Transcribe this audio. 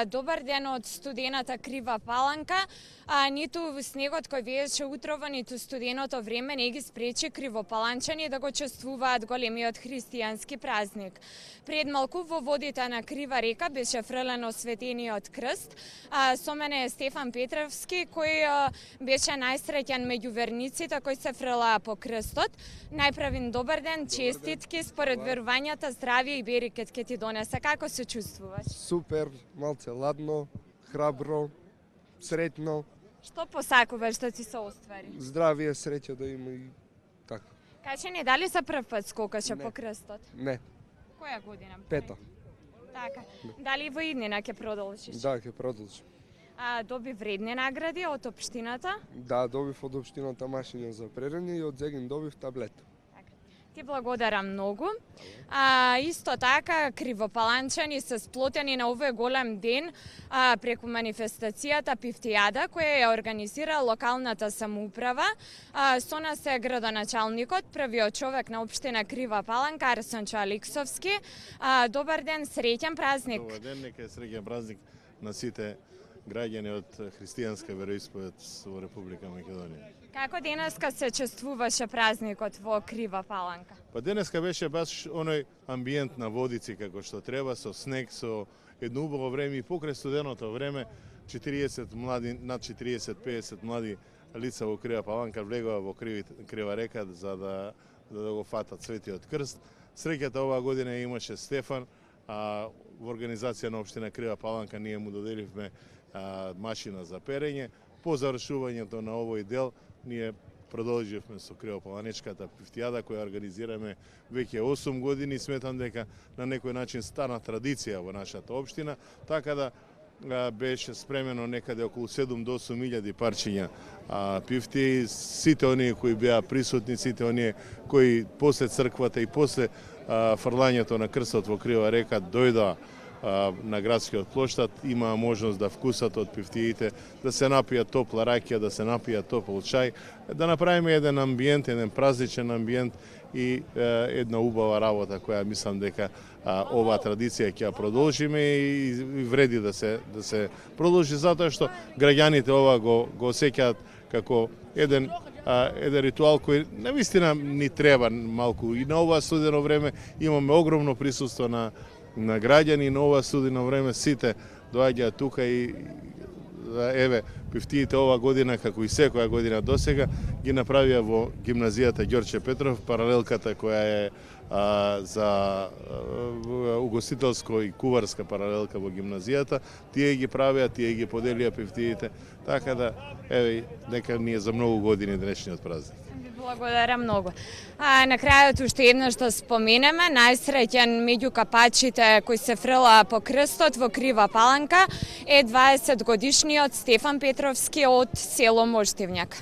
Добар ден од студената Крива Паланка. Ниту снегот кој вееше утрово, ниту студеното време не ги спречи кривопаланчани да го чествуваат големиот христијански празник. Пред малку во водите на Крива река беше фрлен осветениот крст. Со мене е Стефан Петровски, кој беше најсреќен меѓу верниците кои се фрлаа по крстот. Најправин добар ден, честитки, според верувањата, здравје и берекет ке ти донесе. Како се чувствуваш? Супер, малце ладно, храбро, среќно. Што посакуваш да ти се оствари? Здравје, среќа да има и така. Кажи ни, дали се прв пат скокаше Не. по крстот? Не, Која година? пета. Така. Дали во иднина ќе продолжиш? Да, ќе продолжим. Доби вредни награди од општината. Да, добив од општината машина за прерање и од Зегин добив таблет. Ти благодарам многу. Исто така, кривопаланчани се сплотени на овој голем ден преку манифестацијата Пифтијада, која ја организира локалната самоуправа. Со нас е градоначалникот, првиот човек на општина Крива Паланка, Арсенчо Алексовски. Добар ден, среќен празник. Добар ден, нека е среќен празник на сите граѓани од христијанска вероисповед во Република Македонија. Како денеска се чествуваше празникот во Крива Паланка? Па денеска беше баш оној амбиент на водици како што треба, со снег, со едно убаво време и покрај студеното време, 40 млади, над 40-50 млади лица во Крива Паланка влегува во Крива река за да го фатат Светиот крст. Среќата оваа година имаше Стефан, во организација на општина Крива Паланка ние му доделивме машина за перење. По завршувањето на овој дел ние продолживме со Кривопаланечката Пифтијада која организираме веќе 8 години. Сметам дека на некој начин стана традиција во нашата општина, така да беше спремено некаде околу 7 до 8 илјади парчиња пифти. Сите оние кои беа присутни, сите оние кои после црквата и после фрлањето на крстот во Крива река дојдоа на градскиот плоштад, имаа можност да вкусат од пифтиите, да се напијат топла ракија, да се напијат топол чај, да направиме еден амбиент, еден празничен амбиент и една убава работа која мислам дека оваа традиција ќе ја продолжиме и вреди да се продолжи, затоа што граѓаните ова го осеќаат како еден ритуал кој навистина ни треба малку. И на ова студено време имаме огромно присуство на граѓани, на ова студено време сите доаѓаат тука и еве пифтиите ова година, како и секоја година досега, ги направија во гимназијата Ѓорче Петров, паралелката која е за угостителско и куварска паралелка во гимназијата. Тие ги правеа, тие ги поделија пифтиите, така да еве нека ни е за многу години денешниот празник. Благодарам многу. На крајот уште еднаш да споменеме, најсреќен меѓу капачите кои се фрлаа по крстот во Крива Паланка е 20 годишниот Стефан Петровски од село Моштивњак.